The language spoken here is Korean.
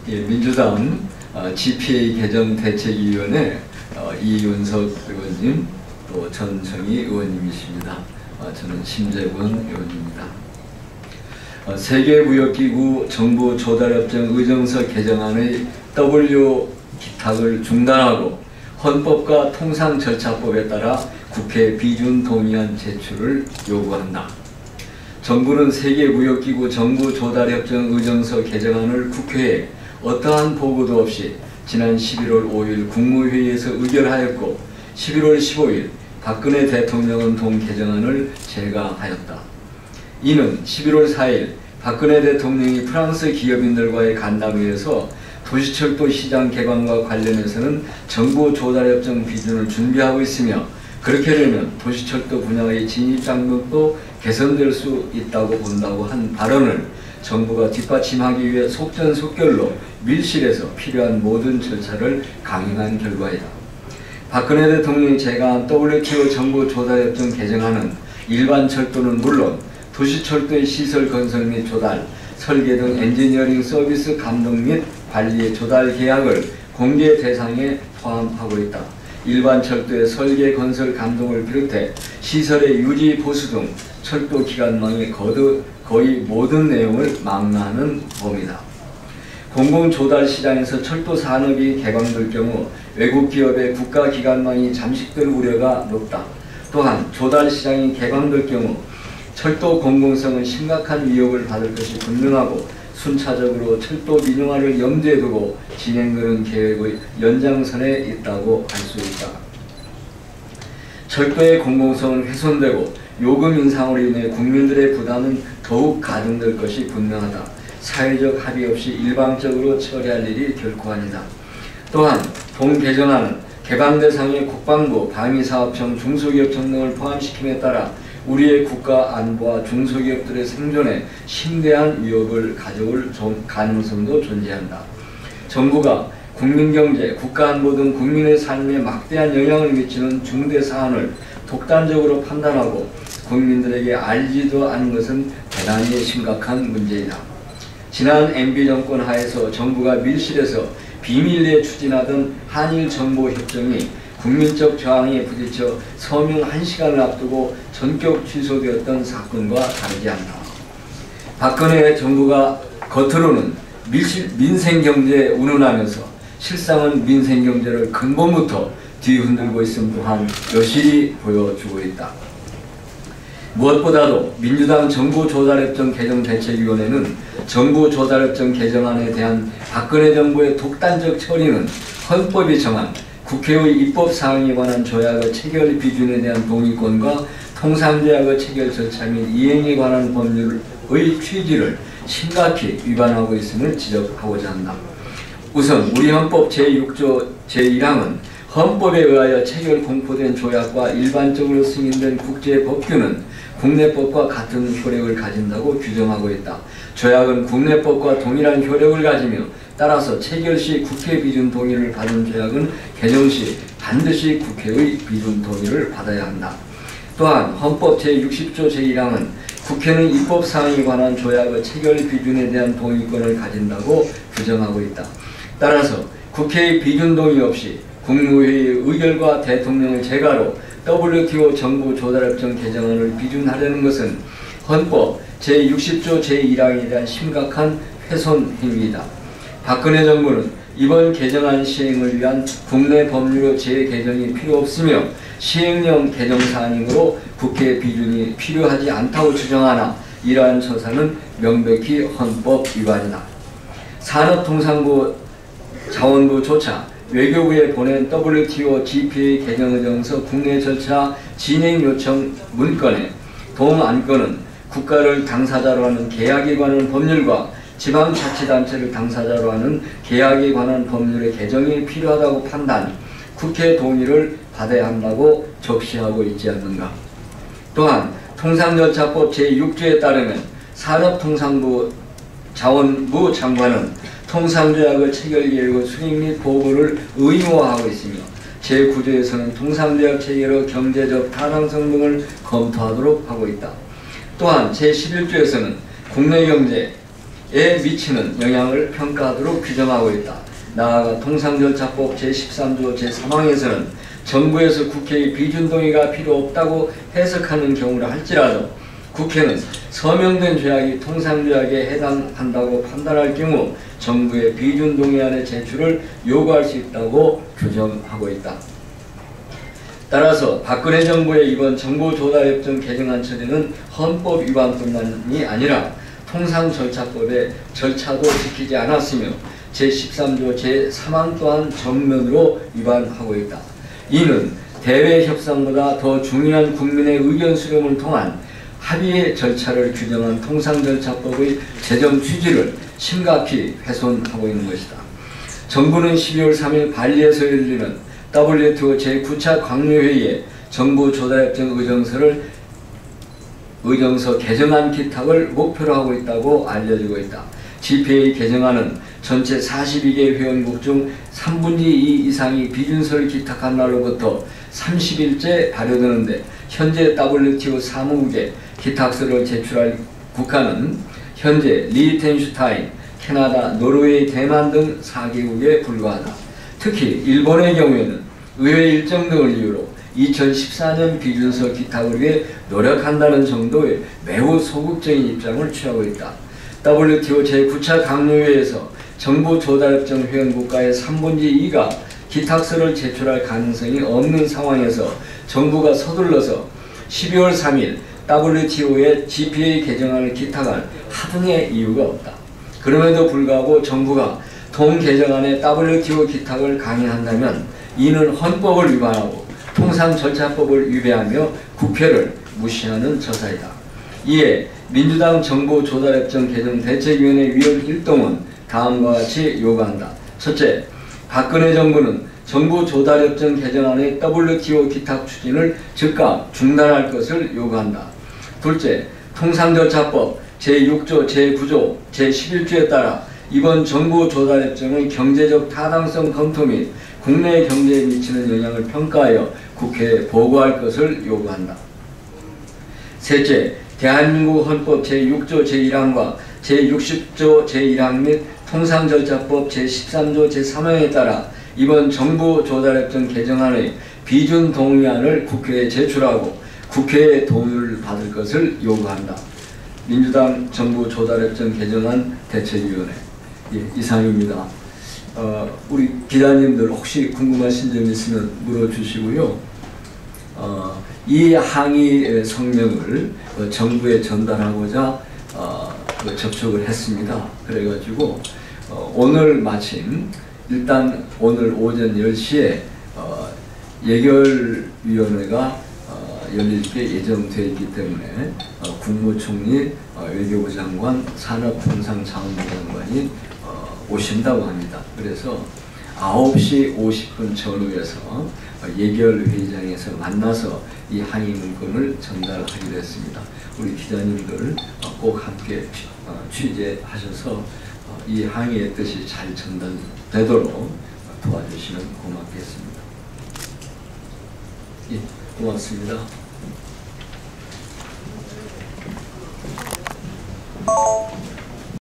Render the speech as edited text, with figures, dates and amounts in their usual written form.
민주당 GPA 개정대책위원회 이윤석 의원님, 또 전정희 의원님이십니다. 저는 심재권 의원입니다. 세계무역기구 정부조달협정 의정서 개정안의 W 기탁을 중단하고 헌법과 통상절차법에 따라 국회 비준 동의안 제출을 요구한다. 정부는 세계무역기구 정부조달협정 의정서 개정안을 국회에 어떠한 보고도 없이 지난 11월 5일 국무회의에서 의결하였고 11월 15일 박근혜 대통령은 동 개정안을 제거하였다. 이는 11월 4일 박근혜 대통령이 프랑스 기업인들과의 간담회에서 도시철도 시장 개방과 관련해서는 정부조달협정 비준을 준비하고 있으며 그렇게 되면 도시철도 분야의 진입장벽도 개선될 수 있다고 본다고 한 발언을 정부가 뒷받침하기 위해 속전속결로 밀실에서 필요한 모든 절차를 강행한 결과이다. 박근혜 대통령이 제거한 WTO 정부조달협정 개정안은 일반 철도는 물론 도시철도의 시설 건설 및 조달, 설계 등 엔지니어링 서비스 감독 및 관리의 조달 계약을 공개 대상에 포함하고 있다. 일반 철도의 설계 건설 감독을 비롯해 시설의 유지 보수 등 철도 기관망의 거의 모든 내용을 망라하는 범위다. 공공조달 시장에서 철도 산업이 개방될 경우 외국 기업의 국가 기관망이 잠식될 우려가 높다. 또한 조달 시장이 개방될 경우 철도 공공성은 심각한 위협을 받을 것이 분명하고 순차적으로 철도 민영화를 염두에 두고 진행되는 계획의 연장선에 있다고 할 수 있다. 철도의 공공성은 훼손되고 요금 인상으로 인해 국민들의 부담은 더욱 가중될 것이 분명하다. 사회적 합의 없이 일방적으로 처리할 일이 결코 아니다. 또한 본 개정안은 개방 대상의 국방부, 방위사업청, 중소기업청 등을 포함시킴에 따라 우리의 국가 안보와 중소기업들의 생존에 심대한 위협을 가져올 가능성도 존재한다. 정부가 국민경제, 국가안보 등 국민의 삶에 막대한 영향을 미치는 중대 사안을 독단적으로 판단하고 국민들에게 알지도 않은 것은 대단히 심각한 문제이다. 지난 MB 정권 하에서 정부가 밀실에서 비밀리에 추진하던 한일정보협정이 국민적 저항에 부딪혀 서명 1시간을 앞두고 전격 취소되었던 사건과 다르지 않다. 박근혜 정부가 겉으로는 민생경제에 운운하면서 실상은 민생경제를 근본부터 뒤흔들고 있음 또한 여실히 보여주고 있다. 무엇보다도 민주당 정부조달협정 개정대책위원회는 정부조달협정 개정안에 대한 박근혜 정부의 독단적 처리는 헌법이 정한 국회의 입법사항에 관한 조약의 체결 비준에 대한 동의권과 통상조약의 체결 절차 및 이행에 관한 법률의 취지를 심각히 위반하고 있음을 지적하고자 한다. 우선 우리 헌법 제6조 제1항은 헌법에 의하여 체결 공포된 조약과 일반적으로 승인된 국제법규는 국내법과 같은 효력을 가진다고 규정하고 있다. 조약은 국내법과 동일한 효력을 가지며 따라서 체결 시 국회 비준 동의를 받은 조약은 개정 시 반드시 국회의 비준 동의를 받아야 한다. 또한 헌법 제60조 제1항은 국회는 입법사항에 관한 조약의 체결 비준에 대한 동의권을 가진다고 규정하고 있다. 따라서 국회의 비준 동의 없이 국무회의 의결과 대통령의 재가로 WTO 정부조달협정 개정안을 비준하려는 것은 헌법 제60조 제1항에 대한 심각한 훼손 행위이다. 박근혜 정부는 이번 개정안 시행을 위한 국내 법률의 재개정이 필요 없으며 시행령 개정사안이므로 국회 비준이 필요하지 않다고 주장하나 이러한 처사는 명백히 헌법 위반이다. 산업통상부 자원부조차 외교부에 보낸 WTO GPA 개정의정서 국내 절차 진행 요청 문건에 동안건은 국가를 당사자로 하는 계약에 관한 법률과 지방자치단체를 당사자로 하는 계약에 관한 법률의 개정이 필요하다고 판단, 국회 동의를 받아야 한다고 적시하고 있지 않는가. 또한 통상절차법 제6조에 따르면 산업통상부 자원부 장관은 통상조약의 체결계획의 수립 및 보고를 의무화하고 있으며 제9조에서는 통상조약 체결의 경제적 타당성 등을 검토하도록 하고 있다. 또한 제11조에서는 국내 경제, 미치는 영향을 평가하도록 규정하고 있다. 나아가 통상절차법 제13조 제3항에서는 정부에서 국회의 비준동의가 필요 없다고 해석하는 경우라 할지라도 국회는 서명된 조약이 통상조약에 해당한다고 판단할 경우 정부의 비준동의안의 제출을 요구할 수 있다고 규정하고 있다. 따라서 박근혜 정부의 이번 정보조달협정 개정안 처리는 헌법 위반뿐만이 아니라 통상절차법의 절차도 지키지 않았으며 제13조 제3항 또한 정면으로 위반하고 있다. 이는 대외 협상보다 더 중요한 국민의 의견 수렴을 통한 합의의 절차를 규정한 통상절차법의 제정 취지를 심각히 훼손하고 있는 것이다. 정부는 12월 3일 발리에서 열리는 WTO 제9차 강요회의에 정보조달협정 의정서 개정안 기탁을 목표로 하고 있다고 알려지고 있다. GPA 개정안은 전체 42개 회원국 중 3분의 2 이상이 비준서를 기탁한 날로부터 30일째 발효되는데 현재 WTO 사무국에 기탁서를 제출할 국가는 현재 리히텐슈타인, 캐나다, 노르웨이, 대만 등 4개국에 불과하다. 특히 일본의 경우에는 의회 일정 등을 이유로 2014년 비준서 기탁을 위해 노력한다는 정도의 매우 소극적인 입장을 취하고 있다. WTO 제9차 강요회에서 정보조달협정 회원국가의 3분의 2가 기탁서를 제출할 가능성이 없는 상황에서 정부가 서둘러서 12월 3일 WTO의 GPA 개정안을 기탁할 하등의 이유가 없다. 그럼에도 불구하고 정부가 동 개정안의 WTO 기탁을 강행한다면 이는 헌법을 위반하고 통상절차법을 위배하며 국회를 무시하는 처사이다. 이에 민주당 정보조달협정 개정 대책위원회 위원 일동은 다음과 같이 요구한다. 첫째, 박근혜 정부는 정보조달협정 개정안의 WTO 기탁 추진을 즉각 중단할 것을 요구한다. 둘째, 통상절차법 제6조, 제9조, 제11조에 따라 이번 정보조달협정의 경제적 타당성 검토 및 국내 경제에 미치는 영향을 평가하여 국회에 보고할 것을 요구한다. 셋째, 대한민국 헌법 제6조 제1항과 제60조 제1항 및 통상절차법 제13조 제3항에 따라 이번 정보조달협정 개정안의 비준동의안을 국회에 제출하고 국회의 동의를 받을 것을 요구한다. 민주당 정보조달협정 개정안 대책위원회 이상입니다. 우리 기자님들 혹시 궁금하신 점 있으면 물어주시고요. 이 항의 성명을 정부에 전달하고자 접촉을 했습니다. 그래가지고 오늘 마침 일단 오늘 오전 10시에 예결위원회가 열릴 게 예정되어 있기 때문에 국무총리, 외교부 장관, 산업통상자원부 장관이 오신다고 합니다. 그래서 9시 50분 전후에서 예결회의장에서 만나서 이 항의 문건을 전달하기로 했습니다. 우리 기자님들 꼭 함께 취재하셔서 이 항의의 뜻이 잘 전달되도록 도와주시면 고맙겠습니다. 예, 고맙습니다.